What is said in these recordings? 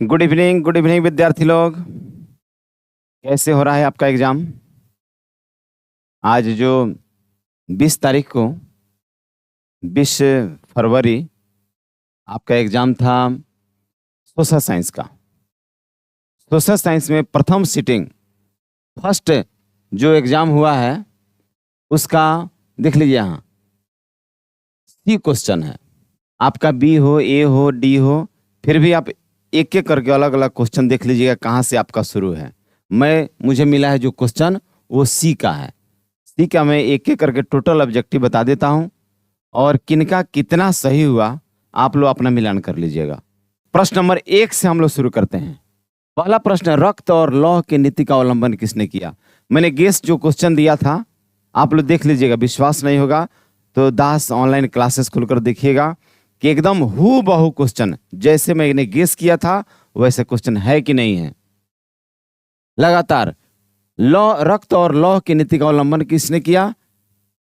Good evening विद्यार्थी लोग। कैसे हो रहा है आपका एग्जाम? आज जो 20 तारीख को 20 फरवरी आपका एग्जाम था सोशल साइंस का। सोशल साइंस में प्रथम सीटिंग फर्स्ट जो एग्जाम हुआ है उसका देख लीजिए। यहाँ सी क्वेश्चन है, आपका बी हो, ए हो, डी हो, फिर भी आप एक एक करके अलग अलग क्वेश्चन देख लीजिएगा कहाँ से आपका शुरू है। मुझे मिला है जो क्वेश्चन वो सी का है। सी का मैं एक एक करके टोटल ऑब्जेक्टिव बता देता हूँ और किनका कितना सही हुआ आप लोग अपना मिलान कर लीजिएगा। प्रश्न नंबर 1 से हम लोग शुरू करते हैं। पहला प्रश्न है, रक्त और लौह की नीति का अवलंबन किसने किया? मैंने गेस जो क्वेश्चन दिया था आप लोग देख लीजिएगा। विश्वास नहीं होगा तो दास ऑनलाइन क्लासेस खुलकर देखिएगा कि एकदम हू बहू क्वेश्चन जैसे मैंने गेस किया था वैसे क्वेश्चन है कि नहीं है। लगातार रक्त और लौह की नीति का अवलंबन किसने किया?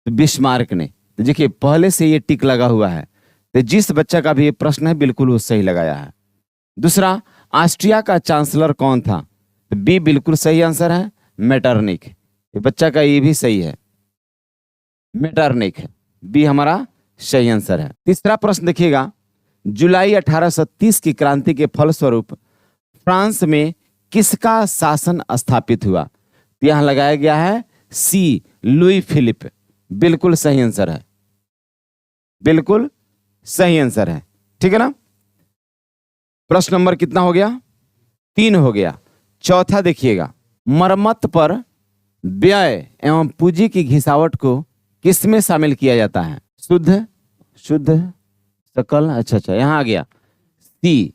तो बिस्मार्क ने। तो देखिए पहले से ये टिक लगा हुआ है, तो जिस बच्चा का भी ये प्रश्न है बिल्कुल वो सही लगाया है। दूसरा, ऑस्ट्रिया का चांसलर कौन था? तो बी बिल्कुल सही आंसर है, मेटरनिक। ये बच्चा का ये भी सही है, मेटरनिक है, बी हमारा सही आंसर है। तीसरा प्रश्न देखिएगा, जुलाई 1830 की क्रांति के फलस्वरूप फ्रांस में किसका शासन स्थापित हुआ? तो यहां लगाया गया है सी, लुई फिलिप। बिल्कुल सही आंसर है, बिल्कुल सही आंसर है। ठीक है ना। प्रश्न नंबर कितना हो गया? 3 हो गया। चौथा देखिएगा, मरम्मत पर व्यय एवं पूंजी की घिसावट को किसमें शामिल किया जाता है? शुद्ध सकल। अच्छा, यहां आ गया सी।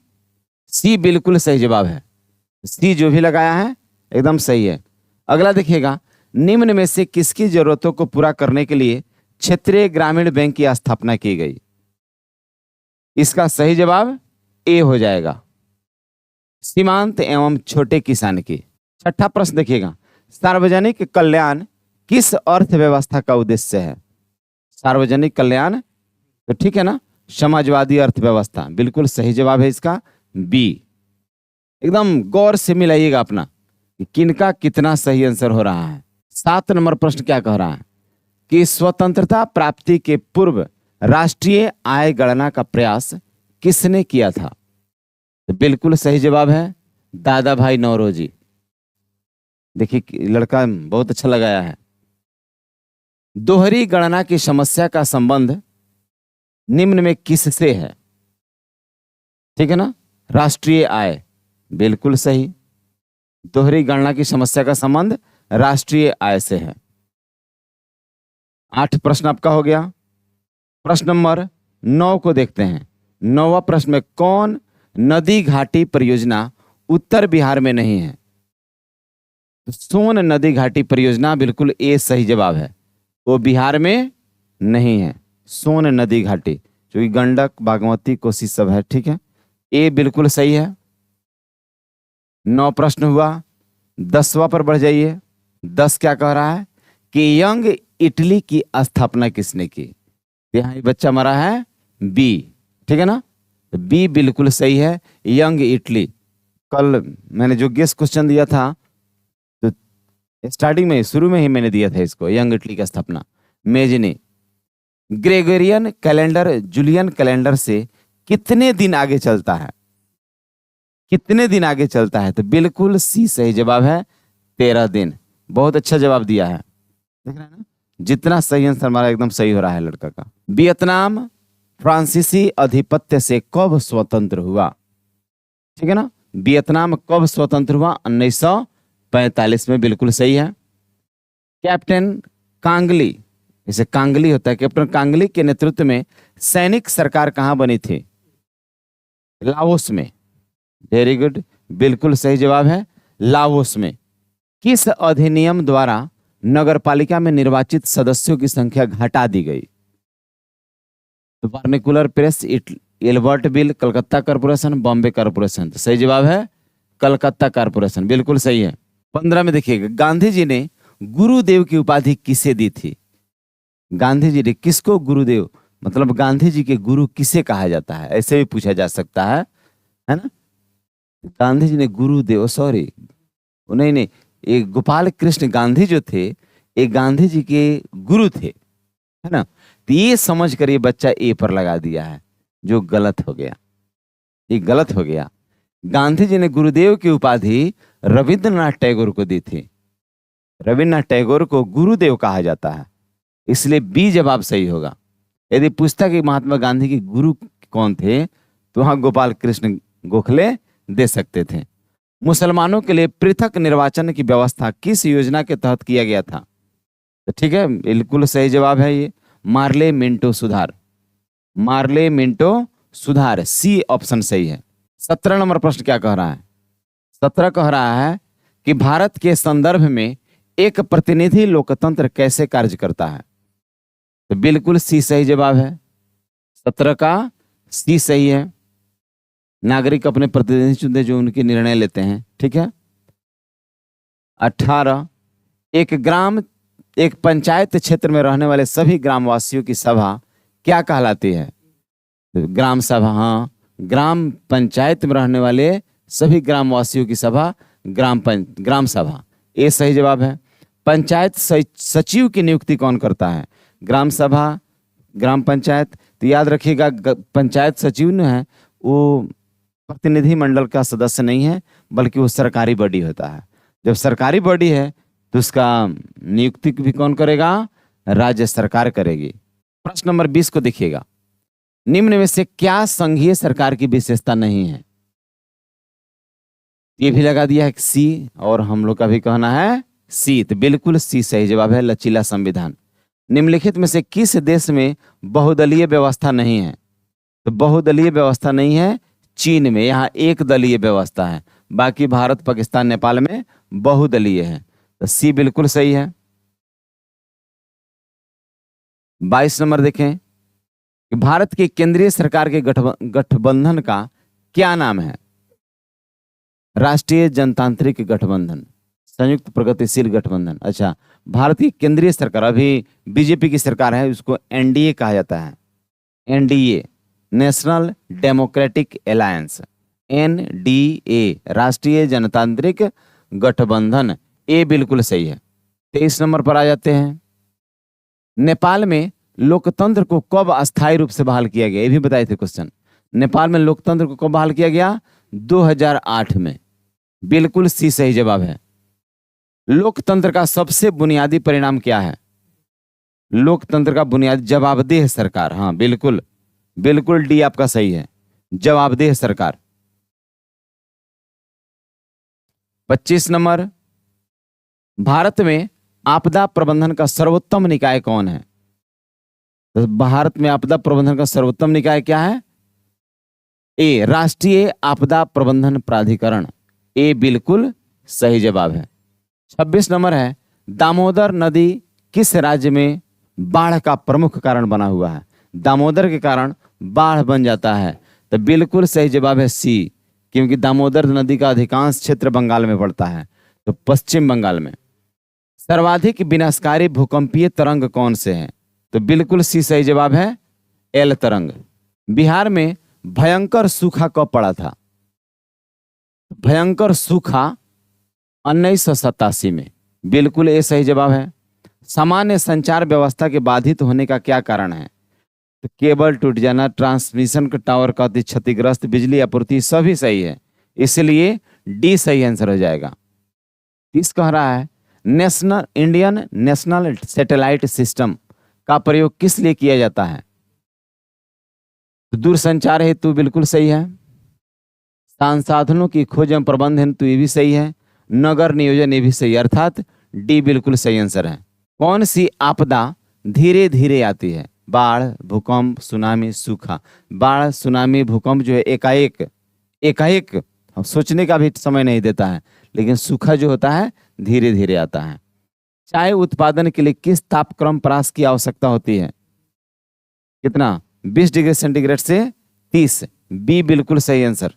सी बिल्कुल सही जवाब है। सी जो भी लगाया है एकदम सही है। अगला देखिएगा, निम्न में से किसकी जरूरतों को पूरा करने के लिए क्षेत्रीय ग्रामीण बैंक की स्थापना की गई? इसका सही जवाब ए हो जाएगा, सीमांत एवं छोटे किसान की। छठा प्रश्न देखिएगा, सार्वजनिक कल्याण किस अर्थव्यवस्था का उद्देश्य है? सार्वजनिक कल्याण, तो ठीक है ना, समाजवादी अर्थव्यवस्था। बिल्कुल सही जवाब है इसका बी। एकदम गौर से मिलाइएगा अपना कि किनका कितना सही आंसर हो रहा है। 7 नंबर प्रश्न क्या कह रहा है कि स्वतंत्रता प्राप्ति के पूर्व राष्ट्रीय आय गणना का प्रयास किसने किया था? तो बिल्कुल सही जवाब है दादा भाई नौरोजी। देखिए लड़का बहुत अच्छा लगाया है। दोहरी गणना की समस्या का संबंध निम्न में किससे है? ठीक है ना, राष्ट्रीय आय, बिल्कुल सही। दोहरी गणना की समस्या का संबंध राष्ट्रीय आय से है। 8 प्रश्न आपका हो गया। प्रश्न नंबर 9 को देखते हैं। 9वां प्रश्न में कौन नदी घाटी परियोजना उत्तर बिहार में नहीं है? तो सोन नदी घाटी परियोजना बिल्कुल ए सही जवाब है, वो बिहार में नहीं है। सोन नदी घाटी जो कि गंडक, बागमती, कोसी सब है। ठीक है, ए बिल्कुल सही है। 9 प्रश्न हुआ। 10वां पर बढ़ जाइए। 10 क्या कह रहा है कि यंग इटली की स्थापना किसने की? यहाँ ये बच्चा मरा है बी। ठीक है ना, तो बी बिल्कुल सही है, यंग इटली। कल मैंने जो गेस क्वेश्चन दिया था तो स्टार्टिंग में शुरू में ही मैंने दिया था इसको, यंग इटली की स्थापना Mazzini. Gregorian calendar Julian calendar से कितने दिन आगे चलता है? कितने दिन आगे चलता है? तो बिल्कुल सी सही जवाब है, 13 दिन। बहुत अच्छा जवाब दिया है, देख रहे हैं ना, जितना सही आंसर हमारा एकदम सही हो रहा है लड़का का। वियतनाम फ्रांसीसी अधिपत्य से कब स्वतंत्र हुआ? ठीक है ना, वियतनाम कब स्वतंत्र हुआ? 1945 में। बिल्कुल सही है। कैप्टन कांगली, जैसे कांगली होता है, कैप्टन कांगली के नेतृत्व में सैनिक सरकार कहां बनी थी? लाओस में। वेरी गुड, बिल्कुल सही जवाब है लाओस में। किस अधिनियम द्वारा नगरपालिका में निर्वाचित सदस्यों की संख्या घटा दी गई? तो vernacular press, Albert bill, Calcutta corporation, Bombay corporation. तो सही जवाब है कलकत्ता कॉर्पोरेशन, बिल्कुल सही है। 15 में देखिएगा, गांधी जी ने गुरुदेव की उपाधि किसे दी थी? गांधी जी ने किसको गुरुदेव, मतलब गांधी जी के गुरु किसे कहा जाता है? ऐसे भी पूछा जा सकता है ना। गांधी जी ने गुरुदेव, सॉरी, नहीं नहीं, ये गोपाल कृष्ण गांधी जो थे, ये गांधी जी के गुरु थे, है ना। तो ये समझ कर ये बच्चा ए पर लगा दिया है, जो गलत हो गया, ये गलत हो गया। गांधी जी ने गुरुदेव की उपाधि रविंद्रनाथ टैगोर को दी थी। रविन्द्रनाथ टैगोर को गुरुदेव कहा जाता है, इसलिए बी जवाब सही होगा। यदि पूछता कि महात्मा गांधी के गुरु कौन थे, तो वहां गोपाल कृष्ण गोखले दे सकते थे। मुसलमानों के लिए पृथक निर्वाचन की व्यवस्था किस योजना के तहत किया गया था? तो ठीक है, बिल्कुल सही जवाब है ये, मार्ले मिंटो सुधार। मार्ले मिंटो सुधार, सी ऑप्शन सही है। 17 नंबर प्रश्न क्या कह रहा है? 17 कह रहा है कि भारत के संदर्भ में एक प्रतिनिधि लोकतंत्र कैसे कार्य करता है? तो बिल्कुल सी सही जवाब है। 17 का सी सही है। नागरिक अपने प्रतिनिधि चुनते जो उनके निर्णय लेते हैं, ठीक है। 18, एक पंचायत क्षेत्र में रहने वाले सभी ग्रामवासियों की सभा क्या कहलाती है? ग्राम सभा, हाँ, ग्राम पंचायत में रहने वाले सभी ग्रामवासियों की सभा ग्राम सभा, ये सही जवाब है। पंचायत सचिव की नियुक्ति कौन करता है? ग्राम सभा, ग्राम पंचायत। तो याद रखिएगा, पंचायत सचिव न है वो प्रतिनिधि मंडल का सदस्य नहीं है, बल्कि वो सरकारी बॉडी होता है। जब सरकारी बॉडी है तो उसका नियुक्ति भी कौन करेगा? राज्य सरकार करेगी। प्रश्न नंबर 20 को देखिएगा, निम्न में से क्या संघीय सरकार की विशेषता नहीं है? ये भी लगा दिया है सी, और हम लोग का भी कहना है सी, तो बिल्कुल सी सही जवाब है, लचीला संविधान। निम्नलिखित में से किस देश में बहुदलीय व्यवस्था नहीं है? तो बहुदलीय व्यवस्था नहीं है चीन में, यहाँ एक दलीय व्यवस्था है, बाकी भारत, पाकिस्तान, नेपाल में बहुदलीय है, तो सी बिल्कुल सही है। 22 नंबर देखें कि भारत की केंद्रीय सरकार के गठबंधन का क्या नाम है? राष्ट्रीय जनतांत्रिक गठबंधन, संयुक्त प्रगतिशील गठबंधन। अच्छा, भारत की केंद्रीय सरकार, अभी बीजेपी की सरकार है, उसको एनडीए कहा जाता है। NDA, national democratic alliance, NDA, राष्ट्रीय जनतांत्रिक गठबंधन, ए बिल्कुल सही है। 23 नंबर पर आ जाते हैं, नेपाल में लोकतंत्र को कब अस्थायी रूप से बहाल किया गया? ये भी बताए थे क्वेश्चन। नेपाल में लोकतंत्र को कब बहाल किया गया? 2008 में, बिल्कुल सी सही जवाब है। लोकतंत्र का सबसे बुनियादी परिणाम क्या है? लोकतंत्र का बुनियादी जवाबदेह सरकार, हाँ बिल्कुल, बिल्कुल डी आपका सही है, जवाबदेह सरकार। 25 नंबर, भारत में आपदा प्रबंधन का सर्वोत्तम निकाय कौन है? तो भारत में आपदा प्रबंधन का सर्वोत्तम निकाय क्या है? ए, राष्ट्रीय आपदा प्रबंधन प्राधिकरण, ए बिल्कुल सही जवाब है। 26 नंबर है, दामोदर नदी किस राज्य में बाढ़ का प्रमुख कारण बना हुआ है? दामोदर के कारण बाढ़ बन जाता है, तो बिल्कुल सही जवाब है सी, क्योंकि दामोदर नदी का अधिकांश क्षेत्र बंगाल में पड़ता है, तो पश्चिम बंगाल में। सर्वाधिक विनाशकारी भूकंपीय तरंग कौन से हैं? तो बिल्कुल सी सही जवाब है, एल तरंग। बिहार में भयंकर सूखा कब पड़ा था? भयंकर सूखा 1987 में, बिल्कुल ए सही जवाब है। सामान्य संचार व्यवस्था के बाधित होने का क्या कारण है? तो केबल टूट जाना, ट्रांसमिशन का टावर का क्षतिग्रस्त, बिजली आपूर्ति, सभी सही है, इसलिए डी सही आंसर हो जाएगा। इस कह रहा है, इंडियन नेशनल सैटेलाइट सिस्टम का प्रयोग किस लिए किया जाता है? तो दूरसंचार हेतु, बिल्कुल सही है। संसाधनों की खोज एवं प्रबंध हेतु, ये भी सही है। नगर नियोजन, ये भी सही, अर्थात डी बिल्कुल सही आंसर है। कौन सी आपदा धीरे धीरे आती है? बाढ़, भूकंप, सुनामी, सूखा। बाढ़, सुनामी, भूकंप जो है एकाएक सोचने का भी समय नहीं देता है, लेकिन सूखा जो होता है धीरे धीरे आता है। चाय उत्पादन के लिए किस तापक्रम परास की आवश्यकता होती है? कितना? 20 डिग्री सेंटीग्रेड से 30, बी बिल्कुल सही आंसर,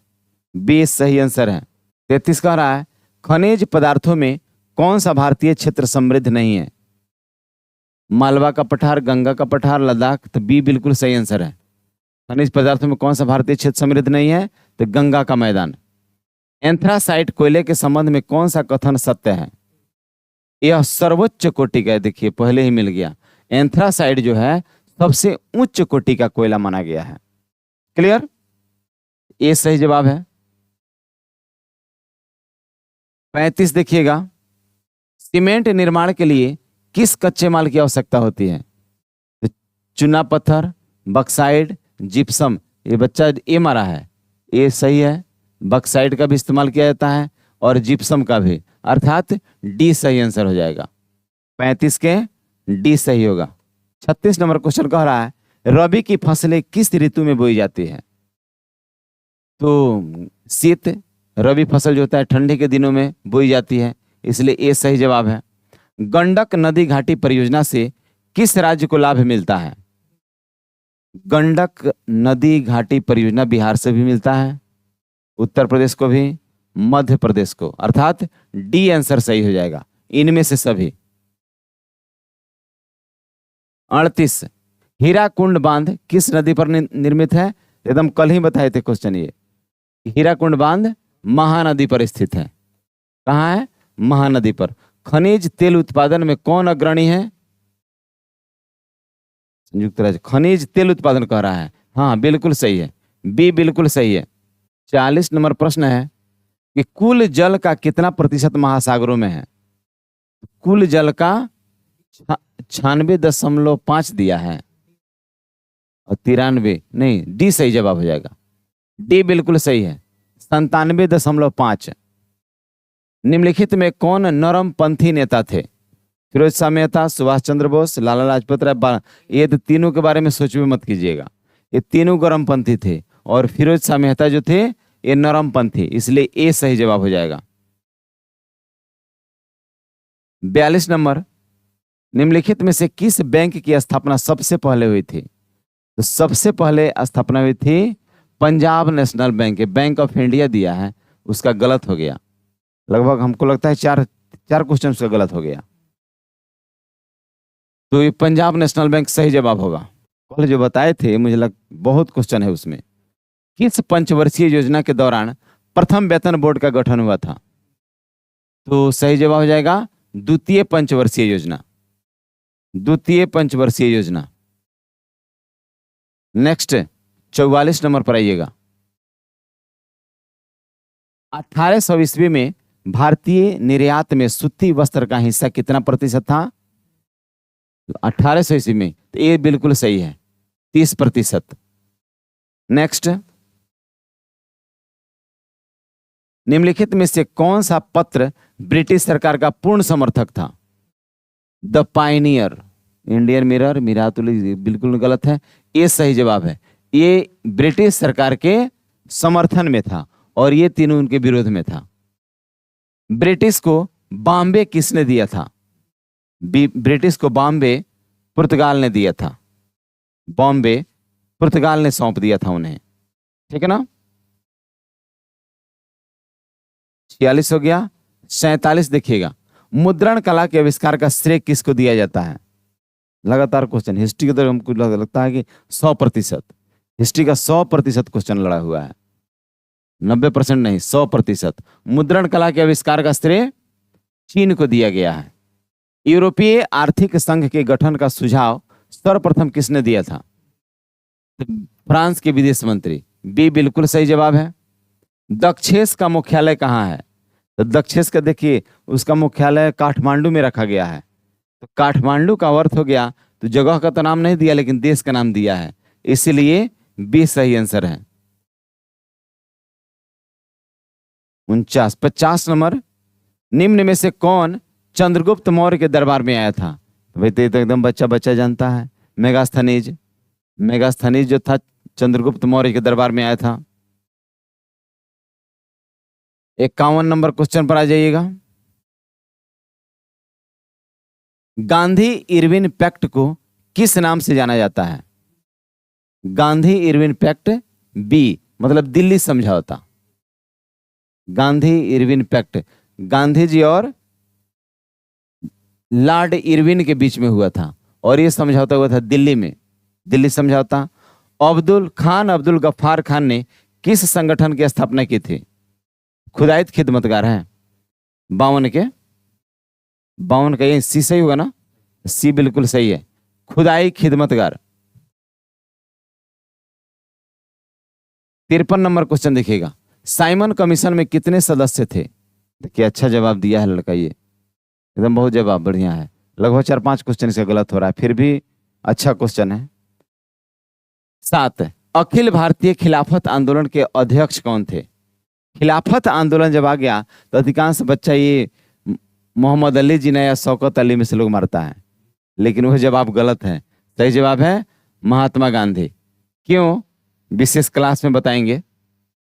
बी सही आंसर है। 33 कह रहा है, खनिज पदार्थों में कौन सा भारतीय क्षेत्र समृद्ध नहीं है? मालवा का पठार, गंगा का पठार, लद्दाख, तो बी बिल्कुल सही आंसर है। खनिज पदार्थों में कौन सा भारतीय क्षेत्र समृद्ध नहीं है? तो गंगा का मैदान। एंथ्रासाइट कोयले के संबंध में कौन सा कथन सत्य है? यह सर्वोच्च कोटि का है, देखिए पहले ही मिल गया। एंथ्रासाइट जो है सबसे उच्च कोटि का कोयला माना गया है। क्लियर? ये सही जवाब है। 35 देखिएगा, सीमेंट निर्माण के लिए किस कच्चे माल की आवश्यकता होती है? तो चूना पत्थर, बक्साइड, जिप्सम। ये बच्चा ए मारा है, ये सही है। बक्साइड का भी इस्तेमाल किया जाता है और जिप्सम का भी, अर्थात डी सही आंसर हो जाएगा। 35 के डी सही होगा। 36 नंबर क्वेश्चन कह रहा है रबी की फसलें किस ऋतु में बोई जाती है? तो शीत, रबी फसल जो होता है ठंडी के दिनों में बोई जाती है, इसलिए ए सही जवाब है। गंडक नदी घाटी परियोजना से किस राज्य को लाभ मिलता है? गंडक नदी घाटी परियोजना बिहार से भी मिलता है, उत्तर प्रदेश को भी, मध्य प्रदेश को, अर्थात डी आंसर सही हो जाएगा इनमें से सभी। 38 हीराकुंड बांध किस नदी पर निर्मित है? एकदम कल ही बताए थे क्वेश्चन ये। हीराकुंड बांध महानदी पर स्थित है। कहाँ है? महानदी पर। खनिज तेल उत्पादन में कौन अग्रणी है? संयुक्त राज्य। खनिज तेल उत्पादन कह रहा है, हाँ बिल्कुल सही है, बी बिल्कुल सही है। 40 नंबर प्रश्न है कि कुल जल का कितना प्रतिशत महासागरों में है? कुल जल का 96.5 दिया है और 93 नहीं, डी सही जवाब हो जाएगा। डी बिल्कुल सही है, 97.5। निम्नलिखित में कौन नरमपंथी नेता थे? फिरोज शाह मेहता, सुभाष चंद्र बोस, लाला लाजपत राय। ये तो तीनों के बारे में सोच भी मत कीजिएगा, ये तीनों गर्मपंथी थे और फिरोज शाह मेहता जो थे ये नरमपंथी, इसलिए ए सही जवाब हो जाएगा। 42 नंबर, निम्नलिखित में से किस बैंक की स्थापना सबसे पहले हुई थी? तो सबसे पहले स्थापना हुई थी Punjab national bank. Bank of India दिया है, उसका गलत हो गया। लगभग हमको लगता है चार क्वेश्चन उसका गलत हो गया, तो ये पंजाब नेशनल बैंक सही जवाब होगा। कल जो बताए थे मुझे बहुत क्वेश्चन है उसमें। किस पंचवर्षीय योजना के दौरान प्रथम वेतन बोर्ड का गठन हुआ था? तो सही जवाब हो जाएगा द्वितीय पंचवर्षीय योजना। द्वितीय पंचवर्षीय योजना। नेक्स्ट 44 नंबर पर आइएगा। 1800 ईस्वी में भारतीय निर्यात में सूती वस्त्र का हिस्सा कितना प्रतिशत था? 1800 ईस्वी में, तो ये बिल्कुल सही है, 30%। नेक्स्ट, निम्नलिखित में से कौन सा पत्र ब्रिटिश सरकार का पूर्ण समर्थक था? द पायनियर, इंडियन मिरर, मिरातुल, बिल्कुल गलत है, ये सही जवाब है। ये ब्रिटिश सरकार के समर्थन में था और ये तीनों उनके विरोध में था। ब्रिटिश को बॉम्बे किसने दिया था? ब्रिटिश को बॉम्बे पुर्तगाल ने दिया था। बॉम्बे पुर्तगाल ने सौंप दिया था उन्हें, ठीक है ना। 46 हो गया। 47 देखिएगा, मुद्रण कला के आविष्कार का श्रेय किसको दिया जाता है? लगातार क्वेश्चन हिस्ट्री के तरफ हमको लगता है कि 100%, हिस्ट्री का 100% क्वेश्चन लड़ा हुआ है, 90% नहीं, 100%। मुद्रण कला के आविष्कार का श्रेय चीन को दिया गया है। यूरोपीय आर्थिक संघ के गठन का सुझाव सर्वप्रथम किसने दिया था? फ्रांस के विदेश मंत्री। बी बिल्कुल सही जवाब है। दक्षेस का मुख्यालय कहाँ है? तो दक्षेस का देखिए, उसका मुख्यालय काठमांडू में रखा गया है। तो काठमांडू का अर्थ हो गया, तो जगह का तो नाम नहीं दिया लेकिन देश का नाम दिया है, इसीलिए बी सही आंसर है। 50 नंबर, निम्न में से कौन चंद्रगुप्त मौर्य के दरबार में आया था? तो भाई तो एकदम बच्चा बच्चा जानता है, मेगास्थनीज। मेगास्थनीज जो था चंद्रगुप्त मौर्य के दरबार में आया था। 51 नंबर क्वेश्चन पर आ जाइएगा। गांधी इरविन पैक्ट को किस नाम से जाना जाता है? गांधी इरविन पैक्ट, बी मतलब दिल्ली समझौता। गांधी इरविन पैक्ट गांधी जी और लॉर्ड इरविन के बीच में हुआ था और यह समझौता हुआ था दिल्ली में, दिल्ली समझौता। अब्दुल गफ्फार खान ने किस संगठन की स्थापना की थी? खुदाइत खिदमतगार है। 52 का ये सी सही होगा ना? सी बिल्कुल सही है, खुदाई खिदमतगार। 53 नंबर क्वेश्चन देखिएगा, साइमन कमीशन में कितने सदस्य थे? देखिए अच्छा जवाब दिया है लड़का, ये एकदम बहुत जवाब बढ़िया है। लगभग 4-5 क्वेश्चन इसका गलत हो रहा है, फिर भी अच्छा क्वेश्चन है। 7, अखिल भारतीय खिलाफत आंदोलन के अध्यक्ष कौन थे? खिलाफत आंदोलन जब आ गया तो अधिकांश बच्चा ये मोहम्मद अली जिन्ना या शौकत अली में से लोग मारता है, लेकिन वह जवाब गलत है। सही जवाब है महात्मा गांधी। क्यों? विशेष क्लास में बताएंगे।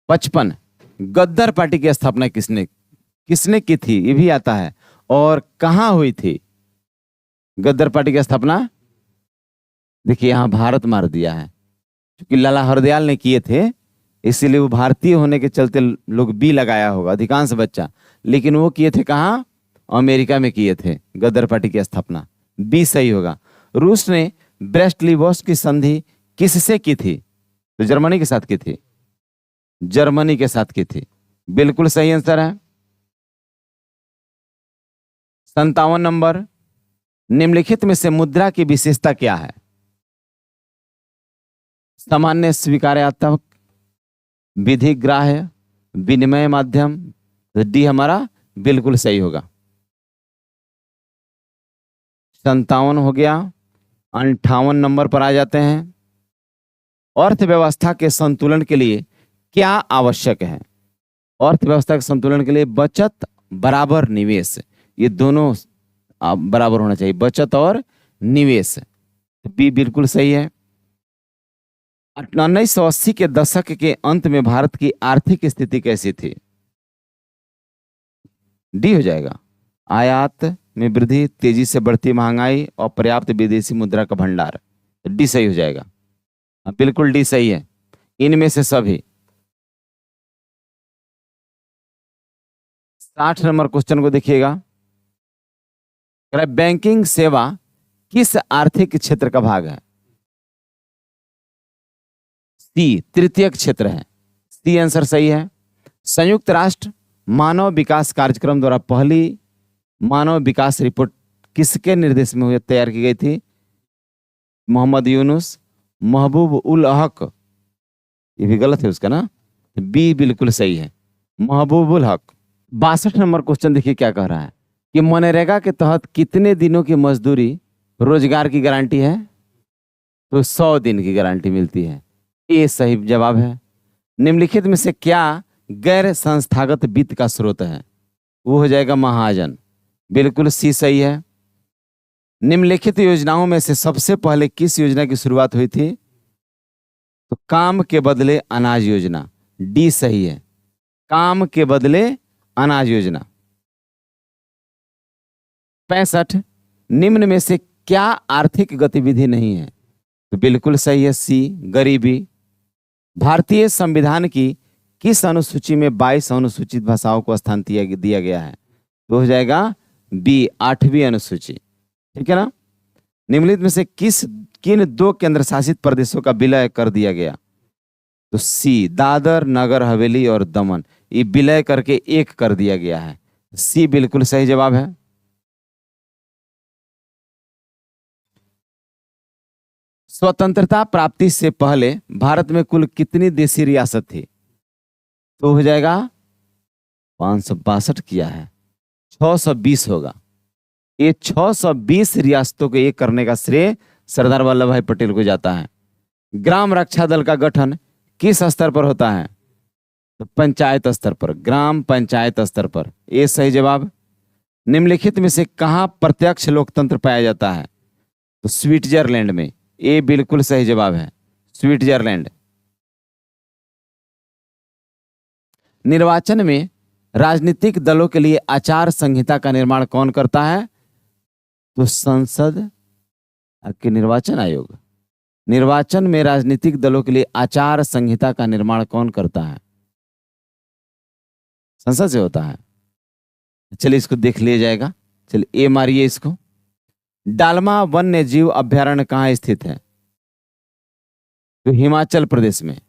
55, गद्दार पार्टी की स्थापना किसने किसने की थी? ये भी आता है। और कहां हुई थी गद्दार पार्टी की स्थापना? देखिए यहां भारत मार दिया है, क्योंकि लाला हरदयाल ने किए थे, इसीलिए वो भारतीय होने के चलते लोग बी लगाया होगा अधिकांश बच्चा, लेकिन वो किए थे कहाँ? अमेरिका में किए थे गद्दार पार्टी की स्थापना। बी सही होगा। रूस ने ब्रेस्ट लिटोवस्क की संधि किससे की थी? तो जर्मनी के साथ की थी, जर्मनी के साथ की थी, बिल्कुल सही आंसर है। 57 नंबर, निम्नलिखित में से मुद्रा की विशेषता क्या है? सामान्य स्वीकार्यात्मक, विधि ग्राह्य, विनिमय माध्यम। डी हमारा बिल्कुल सही होगा। 57 हो गया। 58 नंबर पर आ जाते हैं, अर्थव्यवस्था के संतुलन के लिए क्या आवश्यक है? अर्थव्यवस्था के संतुलन के लिए बचत बराबर निवेश, ये दोनों बराबर होना चाहिए, बचत और निवेश। बी बिल्कुल सही है। 1980 के दशक के अंत में भारत की आर्थिक स्थिति कैसी थी? डी हो जाएगा। आयात में वृद्धि, तेजी से बढ़ती महंगाई और पर्याप्त विदेशी मुद्रा का भंडार। डी सही हो जाएगा, बिल्कुल डी सही है, इनमें से सभी। 60 नंबर क्वेश्चन को देखिएगा, बैंकिंग सेवा किस आर्थिक क्षेत्र का भाग है? सी तृतीय क्षेत्र है, सी आंसर सही है। संयुक्त राष्ट्र मानव विकास कार्यक्रम द्वारा पहली मानव विकास रिपोर्ट किसके निर्देश में हुई तैयार की गई थी? मोहम्मद यूनुस, महबूब उल हक, ये भी गलत है उसका ना, बी बिल्कुल सही है, महबूब उल हक। 62 नंबर क्वेश्चन देखिए क्या कह रहा है कि मनरेगा के तहत कितने दिनों की मजदूरी रोजगार की गारंटी है? तो 100 दिन की गारंटी मिलती है, ये सही जवाब है। निम्नलिखित में से क्या गैर संस्थागत वित्त का स्रोत है? वो हो जाएगा महाजन, बिल्कुल सी सही है। निम्नलिखित योजनाओं में से सबसे पहले किस योजना की शुरुआत हुई थी? तो काम के बदले अनाज योजना, डी सही है, काम के बदले अनाज योजना। 65, निम्न में से क्या आर्थिक गतिविधि नहीं है? तो बिल्कुल सही है, सी गरीबी। भारतीय संविधान की किस अनुसूची में 22 अनुसूचित भाषाओं को स्थान दिया गया है? तो हो जाएगा बी 8वीं अनुसूची, ठीक है ना। निम्नलिखित में से किन 2 केंद्र शासित प्रदेशों का विलय कर दिया गया? तो सी दादर नगर हवेली और दमन, ये विलय करके एक कर दिया गया है, सी बिल्कुल सही जवाब है। स्वतंत्रता प्राप्ति से पहले भारत में कुल कितनी देशी रियासत थी? तो हो जाएगा 562 किया है, 620 होगा। ये 620 रियासतों को एक करने का श्रेय सरदार वल्लभ भाई पटेल को जाता है। ग्राम रक्षा दल का गठन किस स्तर पर होता है? तो पंचायत स्तर पर, ग्राम पंचायत स्तर पर, ये सही जवाब। निम्नलिखित में से कहां प्रत्यक्ष लोकतंत्र पाया जाता है? तो स्विट्जरलैंड में, ये बिल्कुल सही जवाब है, स्विट्जरलैंड। निर्वाचन में राजनीतिक दलों के लिए आचार संहिता का निर्माण कौन करता है? तो संसद के निर्वाचन आयोग। निर्वाचन में राजनीतिक दलों के लिए आचार संहिता का निर्माण कौन करता है? संसद से होता है। चलिए इसको देख लिया जाएगा, चलिए ए मारिए इसको। डालमा वन्य जीव अभ्यारण्य कहाँ स्थित है? तो हिमाचल प्रदेश में,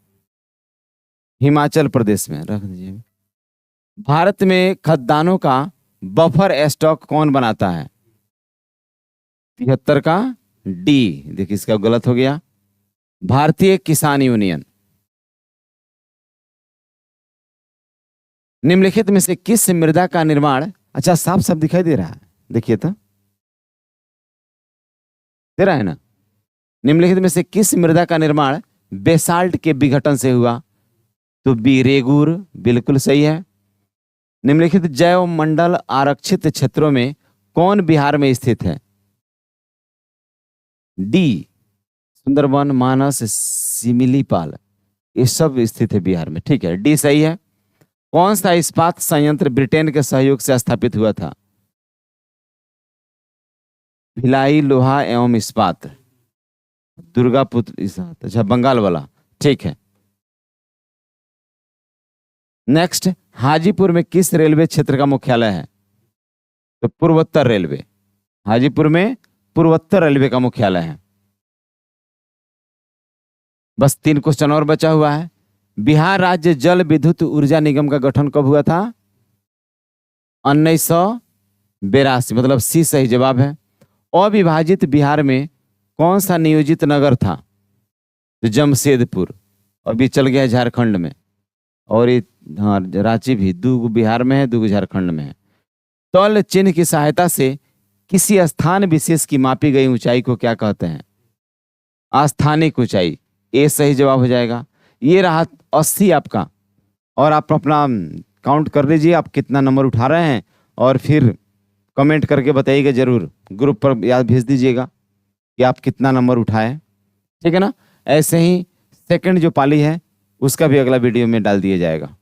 हिमाचल प्रदेश में रख दीजिए। भारत में खद्यान्नों का बफर स्टॉक कौन बनाता है? 73 का डी। देखिए इसका गलत हो गया, भारतीय किसान यूनियन। निम्नलिखित में से किस मृदा का निर्माण, अच्छा साफ साफ दिखाई दे रहा है, देखिए तो दे रहा है ना। निम्नलिखित में से किस मृदा का निर्माण बेसाल्ट के विघटन से हुआ? तो बी रेगूर, बिल्कुल सही है। निम्नलिखित जैव मंडल आरक्षित क्षेत्रों में कौन बिहार में स्थित है? डी सुंदरबन, मानस, सिमिलीपाल, ये सब स्थित है बिहार में। ठीक है, डी सही है। कौन सा इस्पात संयंत्र ब्रिटेन के सहयोग से स्थापित हुआ था? भिलाई लोहा एवं इस्पात, दुर्गापुत्र इस्पात, अच्छा बंगाल वाला। ठीक है, नेक्स्ट, हाजीपुर में किस रेलवे क्षेत्र का मुख्यालय है? तो पूर्वोत्तर रेलवे, हाजीपुर में पूर्वोत्तर रेलवे का मुख्यालय है। बस 3 क्वेश्चन और बचा हुआ है। बिहार राज्य जल विद्युत ऊर्जा निगम का गठन कब हुआ था? 1982, मतलब सी सही जवाब है। अविभाजित बिहार में कौन सा नियोजित नगर था? तो जमशेदपुर, अभी चल गया है झारखंड में। और ये हाँ रांची भी, 2 बिहार में है, 2 झारखंड में है। तल चिन्ह की सहायता से किसी स्थान विशेष की मापी गई ऊंचाई को क्या कहते हैं? आस्थानिक ऊंचाई, ये सही जवाब हो जाएगा। ये रहा 80 आपका। और आप अपना काउंट कर लीजिए आप कितना नंबर उठा रहे हैं, और फिर कमेंट करके बताइएगा जरूर, ग्रुप पर याद भेज दीजिएगा कि आप कितना नंबर उठाए। ठीक है ना। ऐसे ही सेकंड जो पाली है उसका भी अगला वीडियो में डाल दिया जाएगा।